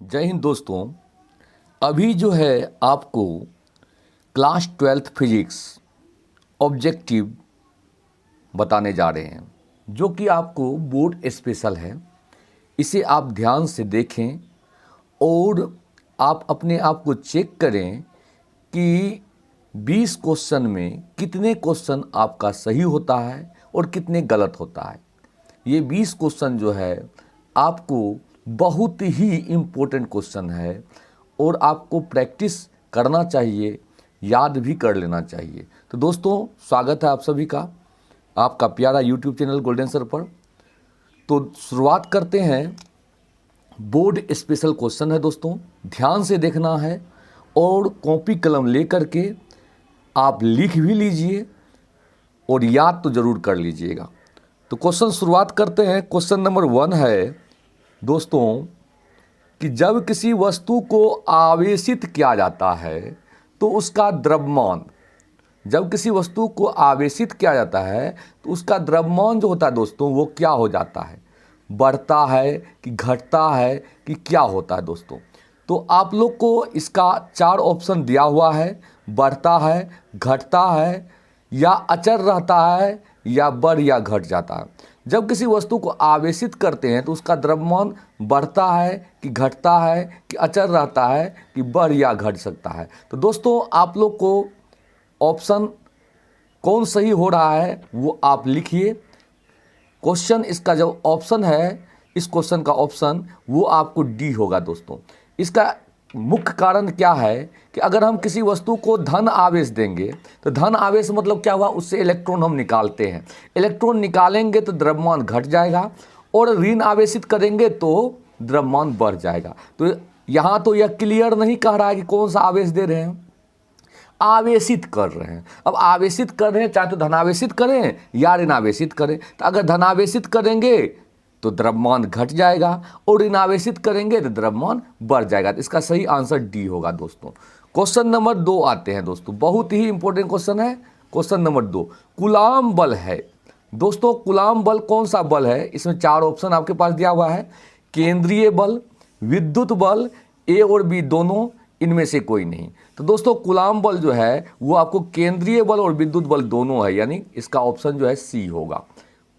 जय हिंद दोस्तों। अभी जो है आपको क्लास 12th फिजिक्स ऑब्जेक्टिव बताने जा रहे हैं, जो कि आपको बोर्ड स्पेशल है। इसे आप ध्यान से देखें और आप अपने आप को चेक करें कि 20 क्वेश्चन में कितने क्वेश्चन आपका सही होता है और कितने गलत होता है। ये 20 क्वेश्चन जो है आपको बहुत ही इम्पोर्टेंट क्वेश्चन है और आपको प्रैक्टिस करना चाहिए, याद भी कर लेना चाहिए। तो दोस्तों, स्वागत है आप सभी का आपका प्यारा यूट्यूब चैनल गोल्डन सर पर। तो शुरुआत करते हैं। बोर्ड स्पेशल क्वेश्चन है दोस्तों, ध्यान से देखना है और कॉपी कलम ले करके आप लिख भी लीजिए और याद तो ज़रूर कर लीजिएगा। तो क्वेश्चन शुरुआत करते हैं। क्वेश्चन नंबर 1 है दोस्तों कि जब किसी वस्तु को आवेशित किया जाता है तो उसका द्रव्यमान, जब किसी वस्तु को आवेशित किया जाता है तो उसका द्रव्यमान जो होता है दोस्तों वो क्या हो जाता है, बढ़ता है कि घटता है कि क्या होता है दोस्तों। तो आप लोग को इसका 4 ऑप्शन दिया हुआ है, बढ़ता है, घटता है या अचर रहता है या बढ़ या घट जाता है। जब किसी वस्तु को आवेशित करते हैं तो उसका द्रव्यमान बढ़ता है कि घटता है कि अचर रहता है कि बढ़ या घट सकता है। तो दोस्तों, आप लोग को ऑप्शन कौन सही हो रहा है वो आप लिखिए। क्वेश्चन इसका जो ऑप्शन है, इस क्वेश्चन का ऑप्शन वो आपको डी होगा दोस्तों। इसका मुख्य कारण क्या है कि अगर हम किसी वस्तु को धन आवेश देंगे तो धन आवेश मतलब क्या हुआ, उससे इलेक्ट्रॉन हम निकालते हैं। इलेक्ट्रॉन निकालेंगे तो द्रव्यमान घट जाएगा और ऋण आवेशित करेंगे तो द्रव्यमान बढ़ जाएगा। तो यहाँ तो यह क्लियर नहीं कह रहा है कि कौन सा आवेश दे रहे हैं, आवेशित कर रहे हैं। अब आवेशित कर रहे हैं, चाहे तो धनावेशित करें या ऋणावेशित करें। तो अगर धनावेशित करेंगे तो द्रव्यमान घट जाएगा और ऋणावेशित करेंगे तो द्रव्यमान बढ़ जाएगा। तो इसका सही आंसर डी होगा दोस्तों। क्वेश्चन नंबर 2 आते हैं दोस्तों, बहुत ही इंपॉर्टेंट क्वेश्चन है। क्वेश्चन नंबर 2 कूलाम बल है दोस्तों। कूलाम बल कौन सा बल है? इसमें 4 ऑप्शन आपके पास दिया हुआ है, केंद्रीय बल, विद्युत बल, ए और बी दोनों, इनमें से कोई नहीं। तो दोस्तों, कूलाम बल जो है वो आपको केंद्रीय बल और विद्युत बल दोनों है, यानी इसका ऑप्शन जो है सी होगा।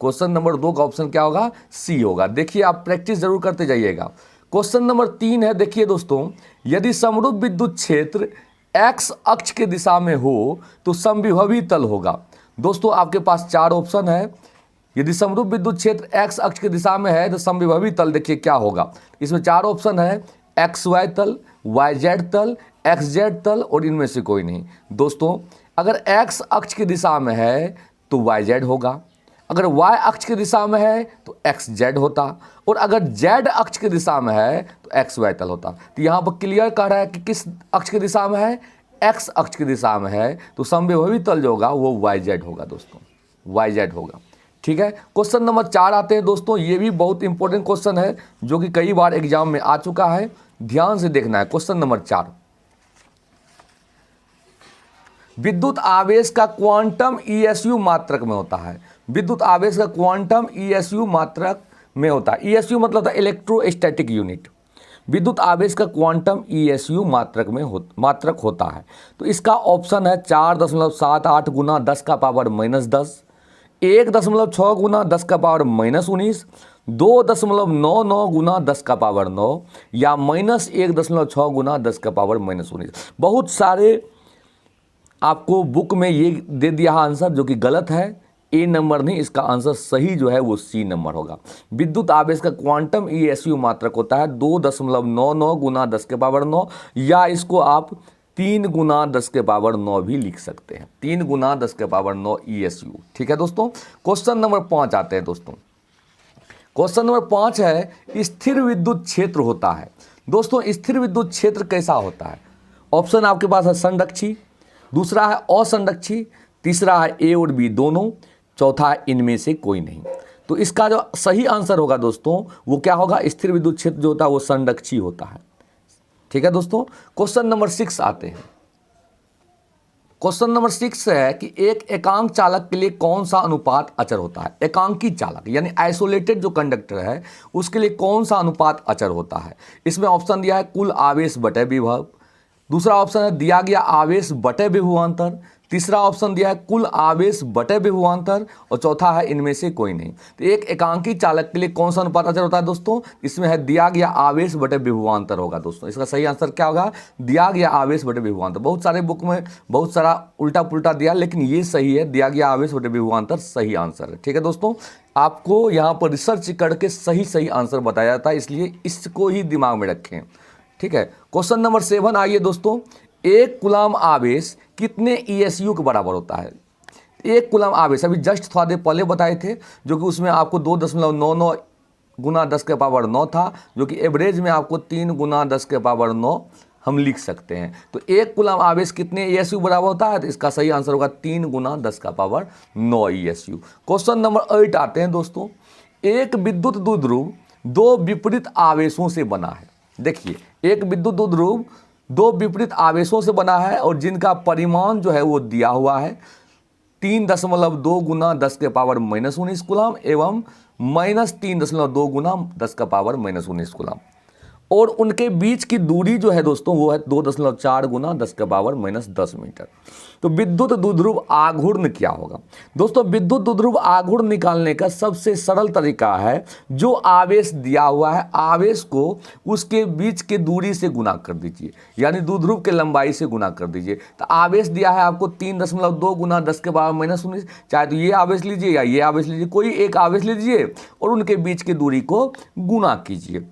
क्वेश्चन नंबर 2 का ऑप्शन क्या होगा? सी होगा। देखिए, आप प्रैक्टिस जरूर करते जाइएगा। क्वेश्चन नंबर 3 है, देखिए दोस्तों, यदि समरूप विद्युत क्षेत्र एक्स अक्ष के दिशा में हो तो समविभवी तल होगा। दोस्तों, आपके पास 4 ऑप्शन है। यदि समरूप विद्युत क्षेत्र एक्स अक्ष की दिशा में है तो समविभवी तल देखिए क्या होगा। इसमें 4 ऑप्शन है, एक्स वाई तल, वाई जेड तल, एक्स जेड तल और इनमें से कोई नहीं। दोस्तों, अगर एक्स अक्ष की दिशा में है तो वाई जेड होगा, अगर वाई अक्ष की दिशा में है तो एक्स जेड होता, और अगर जेड अक्ष की दिशा में है तो एक्स वाई तल होता। तो यहाँ पर क्लियर कह रहा है कि किस अक्ष की दिशा में है, एक्स अक्ष की दिशा में है, तो समविभवी तल जो होगा वो वाई जेड होगा दोस्तों, वाई जेड होगा। ठीक है। क्वेश्चन नंबर 4 आते हैं दोस्तों, ये भी बहुत इंपॉर्टेंट क्वेश्चन है जो कि कई बार एग्जाम में आ चुका है, ध्यान से देखना है। क्वेश्चन नंबर 4, विद्युत आवेश का क्वांटम ईएसयू मात्रक में होता है। विद्युत आवेश का क्वांटम ईएसयू मात्रक में होता है। ईएसयू मतलब होता है इलेक्ट्रोस्टैटिक यूनिट। विद्युत आवेश का क्वांटम ईएसयू मात्रक होता है। तो इसका ऑप्शन है 4.78 गुना 10 का पावर -10, 1.6 गुना 10 का पावर -19, 2.99 गुना 10 का पावर 9 या -1.6 गुना 10 का पावर -19। बहुत सारे आपको बुक में ये दे दिया है आंसर, जो कि गलत है। ए नंबर नहीं, इसका आंसर सही जो है वो सी नंबर होगा। विद्युत आवेश का क्वांटम ईएसयू मात्रक होता है 2.99 गुना 10 के पावर 9, या इसको आप 3 गुना 10 के पावर 9 भी लिख सकते हैं। 3 गुना 10 के पावर 9 ईएसयू। ठीक है दोस्तों। क्वेश्चन नंबर 5 आते हैं दोस्तों। क्वेश्चन नंबर 5 है, स्थिर विद्युत क्षेत्र होता है। दोस्तों, स्थिर विद्युत क्षेत्र कैसा होता है? ऑप्शन आपके पास है संरक्षी, दूसरा है असंरक्षी, तीसरा है ए और बी दोनों, चौथा है इनमें से कोई नहीं। तो इसका जो सही आंसर होगा दोस्तों वो क्या होगा? स्थिर विद्युत क्षेत्र जो होता है वो संरक्षी होता है। ठीक है दोस्तों। क्वेश्चन नंबर 6 आते हैं। क्वेश्चन नंबर 6 है कि एक एकांक चालक के लिए कौन सा अनुपात अचर होता है। एकांकी चालक यानी आइसोलेटेड जो कंडक्टर है उसके लिए कौन सा अनुपात अचर होता है। इसमें ऑप्शन दिया है कुल आवेश बटे विभव, दूसरा ऑप्शन है दिया गया आवेश बटे विभवांतर, तीसरा ऑप्शन दिया है कुल आवेश बटे विभवांतर और चौथा है इनमें से कोई नहीं। तो एक एकांकी चालक के लिए कौन सा अनुपात अचर होता है दोस्तों, इसमें है दिया गया आवेश बटे विभवांतर होगा दोस्तों। इसका सही आंसर क्या होगा, दिया गया आवेश बटे विभवांतर। बहुत सारे बुक में बहुत सारा उल्टा पुल्टा दिया, लेकिन ये सही है, दिया गया आवेश बटे विभवांतर सही आंसर है। ठीक है दोस्तों, आपको यहाँ पर रिसर्च करके सही सही आंसर बताया जाता है, इसलिए इसको ही दिमाग में रखें। ठीक है, क्वेश्चन नंबर 7 आइए दोस्तों, एक कूलम आवेश कितने ESU के बराबर होता है। एक कूलम आवेश अभी जस्ट थोड़ा देर पहले बताए थे, जो कि उसमें आपको 2.99 गुना 10 के पावर 9 था, जो कि एवरेज में आपको 3 गुना 10 के पावर 9 हम लिख सकते हैं। तो एक कूलम आवेश कितने ESU बराबर होता है, तो इसका सही आंसर होगा 3 गुना 10 का पावर 9 ESU। क्वेश्चन नंबर 8 आते हैं दोस्तों, एक विद्युत द्विध्रुव दो विपरीत आवेशों से बना है। देखिए, एक विद्युत द्विध्रुव दो विपरीत आवेशों से बना है और जिनका परिमाण जो है वो दिया हुआ है 3.2 गुना 10 के पावर -19 कूलम एवं -3.2 गुना 10 का पावर -19 कूलम, और उनके बीच की दूरी जो है दोस्तों वो है 2.4 गुना 10 के पावर -10 मीटर। तो विद्युत द्विध्रुव आघूर्ण क्या होगा दोस्तों, विद्युत द्विध्रुव आघूर्ण निकालने का सबसे सरल तरीका है, जो आवेश दिया हुआ है आवेश को उसके बीच के दूरी से गुना कर दीजिए, यानी द्विध्रुव के लंबाई से गुना कर दीजिए। तो आवेश दिया है आपको 3.2 गुना 10 के पावर -19, चाहे तो ये आवेश लीजिए या ये आवेश लीजिए, कोई एक आवेश लीजिए और उनके बीच की दूरी को गुना कीजिए।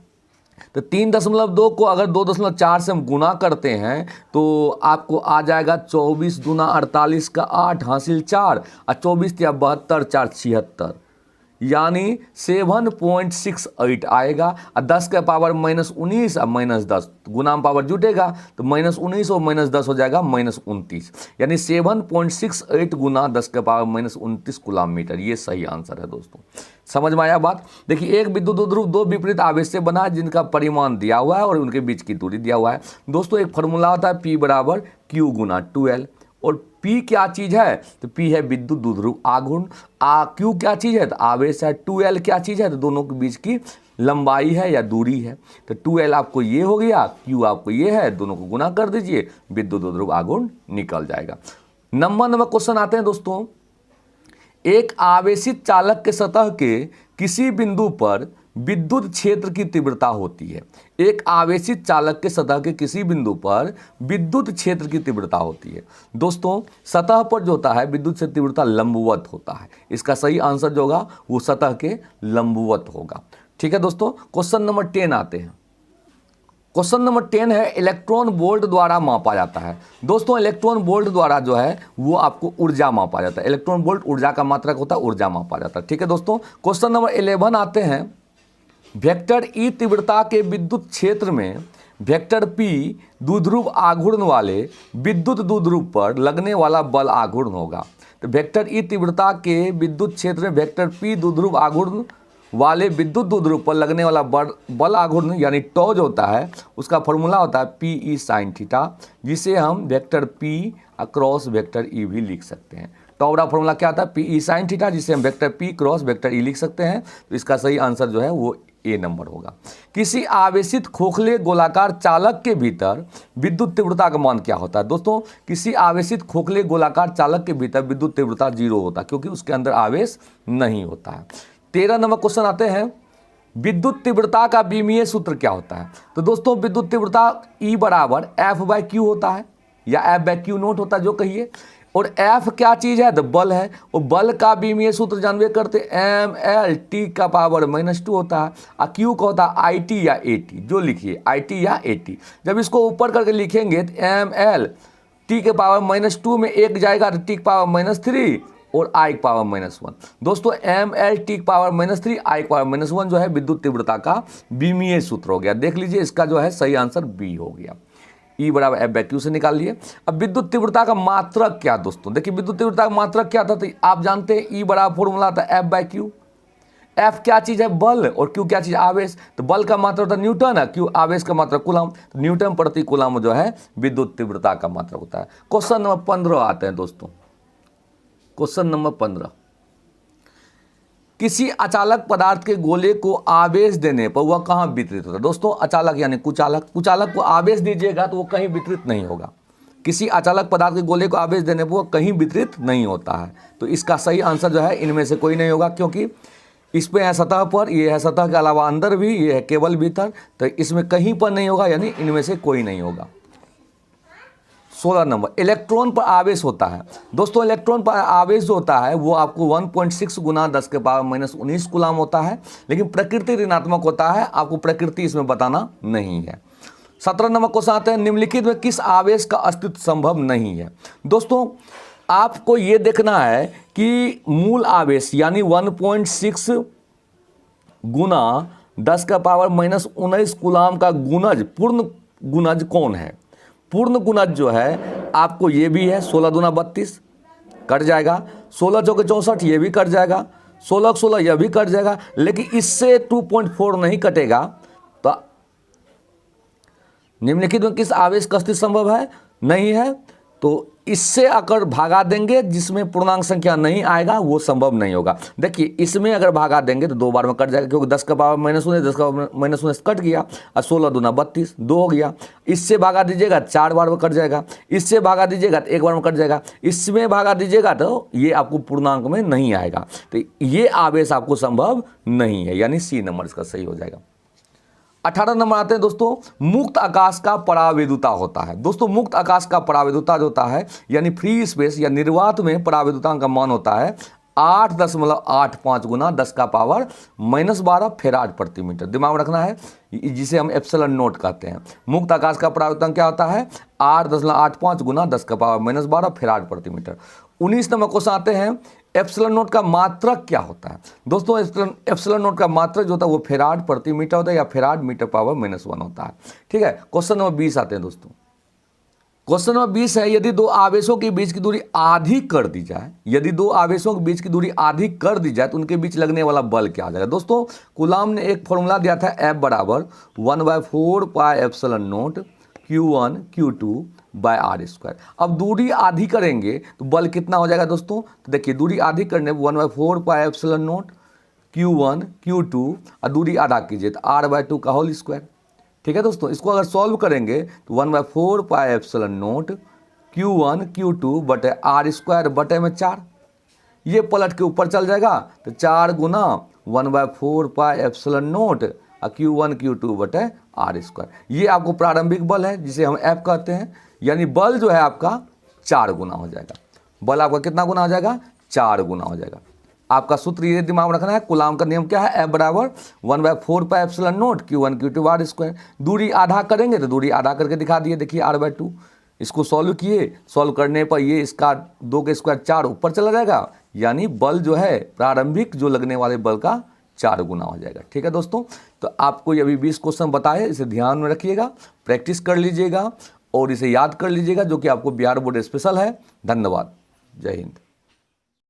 तो 3.2 को अगर 2.4 से हम गुना करते हैं तो आपको आ जाएगा 24 दूना 48 का 8 हासिल 4 और 24 या 72 4 76, यानी 7.68 आएगा। और 10 के पावर -19 और -10 गुना में पावर जुटेगा तो -19 और -10 हो जाएगा -29, यानी 7.68 गुना 10 के पावर -29 कूलम मीटर। ये सही आंसर है दोस्तों। समझ में आया बात। देखिए, एक विद्युत द्विध्रुव दो विपरीत आवेश से बना है जिनका परिमाण दिया हुआ है और उनके बीच की दूरी दिया हुआ है। दोस्तों एक फॉर्मूला होता है P बराबर Q गुना 2L, और P क्या चीज़ है, तो P है विद्युत द्विध्रुव आघूर्ण, Q क्या चीज़ है, तो आवेश है, 2L क्या चीज़ है, तो दोनों के बीच की लंबाई है या दूरी है। तो 2L आपको ये हो गया, Q आपको ये है, दोनों को गुना कर दीजिए, विद्युत द्विध्रुव आघूर्ण निकल जाएगा। नंबर क्वेश्चन आते हैं दोस्तों, एक आवेशित चालक के सतह के किसी बिंदु पर विद्युत क्षेत्र की तीव्रता होती है। एक आवेशित चालक के सतह के किसी बिंदु पर विद्युत क्षेत्र की तीव्रता होती है। दोस्तों सतह पर जो होता है विद्युत क्षेत्र तीव्रता लंबवत होता है। इसका सही आंसर जो होगा वो सतह के लंबवत होगा। ठीक है दोस्तों, क्वेश्चन नंबर 10 आते हैं। क्वेश्चन नंबर 10 है, इलेक्ट्रॉन वोल्ट द्वारा मापा जाता है। दोस्तों इलेक्ट्रॉन वोल्ट द्वारा जो है वो आपको ऊर्जा मापा जाता है। इलेक्ट्रॉन वोल्ट ऊर्जा का मात्रक होता है, ऊर्जा मापा जाता है। ठीक है दोस्तों, क्वेश्चन नंबर 11 आते हैं, वेक्टर ई तीव्रता के विद्युत क्षेत्र में वेक्टर पी द्विध्रुव आघूर्ण वाले विद्युत द्विध्रुव पर लगने वाला बल आघूर्ण होगा। तो वेक्टर ई तीव्रता के विद्युत क्षेत्र में वेक्टर पी द्विध्रुव आघूर्ण वाले विद्युत द्विध्रुव पर लगने वाला बल आघूर्ण यानी टॉ जो होता है उसका फॉर्मूला होता है पी ई साइन थीटा, जिसे हम vector P cross vector E भी लिख सकते हैं। टॉ का फॉर्मूला क्या होता है, पी ई साइन थीटा, जिसे हम vector P cross vector E लिख सकते हैं। तो इसका सही आंसर जो है वो ए नंबर होगा। किसी आवेशित खोखले गोलाकार चालक के भीतर विद्युत तीव्रता का मान क्या होता है। दोस्तों किसी आवेशित खोखले गोलाकार चालक के भीतर विद्युत तीव्रता 0 होता है, क्योंकि उसके अंदर आवेश नहीं होता है। 13 नंबर क्वेश्चन आते हैं, विद्युत तीव्रता का विमीय सूत्र क्या होता है। तो दोस्तों विद्युत तीव्रता E बराबर F/Q होता है या F/Q नोट होता है जो कहिए, और F क्या चीज़ है, तो बल है, और बल का विमीय सूत्र जानवे करते ml t का पावर -2 होता है, और Q का होता है IT या AT, जो लिखिए IT या AT। जब इसको ऊपर करके लिखेंगे तो ml t के पावर -2 में 1 जाएगा तो t के पावर -3 और I के पावर -1। दोस्तों ml t के पावर -3 I के पावर -1 जो है विद्युत तीव्रता का विमीय सूत्र हो गया। देख लीजिए इसका जो है सही आंसर B हो गया। E बराबर F/Q से निकाल लिए। अब विद्युत तीव्रता का मात्रक क्या दोस्तों, देखिए विद्युत तीव्रता का मात्रक क्या था, तो आप जानते हैं E बराबर फॉर्मूला था F/Q। एफ क्या चीज़ है? बल। और क्यू क्या चीज़? आवेश। तो बल का मात्रा होता है न्यूटन है, क्यू आवेश का मात्रा कूलम। तो न्यूटन प्रति कूलम जो है विद्युत तीव्रता का मात्रा होता है। क्वेश्चन नंबर 15 आते हैं दोस्तों। क्वेश्चन नंबर 15, किसी अचालक पदार्थ के गोले को आवेश देने पर वह कहाँ वितरित होता है? दोस्तों अचालक यानी कुचालक, कुचालक को आवेश दीजिएगा तो वो कहीं वितरित नहीं होगा। किसी अचालक पदार्थ के गोले को आवेश देने पर वो कहीं वितरित नहीं होता है। तो इसका सही आंसर जो है इनमें से कोई नहीं होगा, क्योंकि इस पे है सतह पर, ये है सतह के अलावा अंदर भी, ये है केवल भीतर, तो इसमें कहीं पर नहीं होगा, यानी इनमें से कोई नहीं होगा। 16 नंबर, इलेक्ट्रॉन पर आवेश होता है। दोस्तों इलेक्ट्रॉन पर आवेश जो होता है वो आपको 1.6 गुना 10 के पावर माइनस 19 कूलम होता है, लेकिन प्रकृति ऋणात्मक होता है, आपको प्रकृति इसमें बताना नहीं है। 17 नंबर क्वेश्चन आते हैं, निम्नलिखित में किस आवेश का अस्तित्व संभव नहीं है? दोस्तों आपको ये देखना है कि मूल आवेश यानी 1.6 गुना 10 का पावर माइनस 19 कूलम का गुणज, पूर्ण गुणज कौन है? पूर्ण गुणज जो है आपको ये भी है, 16 दूना 32 कट जाएगा, 16 चौके 64 ये भी कट जाएगा, 16 16 यह भी कट जाएगा, लेकिन इससे 2.4 नहीं कटेगा। तो निम्नलिखित में किस आवेश का अस्तित्व संभव है? नहीं है। तो इससे अगर भागा देंगे जिसमें पूर्णांक संख्या नहीं आएगा वो संभव नहीं होगा। देखिए इसमें अगर भागा देंगे तो 2 बार में कट जाएगा, क्योंकि 10 का पावर माइनस 19, 10 का माइनस 19 कट गया, और 16 दूना 32 2 हो गया। इससे भागा दीजिएगा 4 बार में कट जाएगा, इससे भागा दीजिएगा तो 1 बार में कट जाएगा, इसमें भागा दीजिएगा तो ये आपको पूर्णांक में नहीं आएगा। तो ये आवेश आपको संभव नहीं है, यानी सी नंबर इसका सही हो जाएगा। 18 नंबर आते हैं दोस्तों, मुक्त आकाश का परावैद्युता होता है। दोस्तों मुक्त आकाश का परावैद्युता जो होता है यानी फ्री स्पेस या निर्वात में परावैद्युता का मान होता है 8.85 गुना 10 का पावर माइनस 12 फेराड प्रति मीटर। दिमाग में रखना है, जिसे हम एप्सिलॉन नोट कहते हैं। मुक्त आकाश का परावैद्युता क्या होता है? 8.85 गुना 10 का पावर माइनस 12 फेराड प्रति मीटर। 19 नंबर क्वेश्चन आते हैं, एप्सिलॉन नोट का मात्रक क्या होता है? दोस्तों एप्सिलॉन नोट का मात्रक जो होता है वो फेराड प्रति मीटर होता है, या फेराड मीटर पावर माइनस 1 होता है। ठीक है, क्वेश्चन नंबर 20 आते हैं दोस्तों। क्वेश्चन नंबर 20 है, यदि दो आवेशों के बीच की दूरी आधी कर दी जाए, यदि दो आवेशों के बीच की दूरी आधी कर दी जाए तो उनके बीच लगने वाला बल क्या आ जाएगा? दोस्तों कूलम ने एक फॉर्मूला दिया था, F बराबर 1/4 pi epsilon naught Q1 Q2 by R square. अब दूरी आधी करेंगे तो बल कितना हो जाएगा दोस्तों? तो देखिए दूरी आधी करने 1/4 pi epsilon naught Q1 Q2 और दूरी आधा कीजिए तो R/2 का होल स्क्वायर। ठीक है दोस्तों, इसको अगर सॉल्व करेंगे तो 1/4 pi epsilon naught Q1 Q2 बटे आर स्क्वायर बटे में 4, ये पलट के ऊपर चल जाएगा तो 4 गुना 1/4 pi epsilon naught Q1 Q2 बटे आर स्क्वायर। ये आपको प्रारंभिक बल है जिसे हम F कहते हैं, यानी बल जो है आपका 4 गुना हो जाएगा। बल आपका कितना गुना हो जाएगा? 4 गुना हो जाएगा। आपका सूत्र ये दिमाग में रखना है, कूलम का नियम क्या है? F बराबर 1/4 pi epsilon naught Q1 Q2 R square. दूरी आधा करेंगे तो दूरी आधा करके दिखा दिए, देखिए R/2। इसको सॉल्व किए, सॉल्व करने पर ये इसका 2 के स्क्वायर 4 ऊपर चला जाएगा, यानी बल जो है प्रारंभिक जो लगने वाले बल का 4 गुना हो जाएगा। ठीक है दोस्तों, तो आपको ये अभी 20 क्वेश्चन बताए, इसे ध्यान में रखिएगा, प्रैक्टिस कर लीजिएगा और इसे याद कर लीजिएगा, जो कि आपको बिहार बोर्ड स्पेशल है। धन्यवाद, जय हिंद।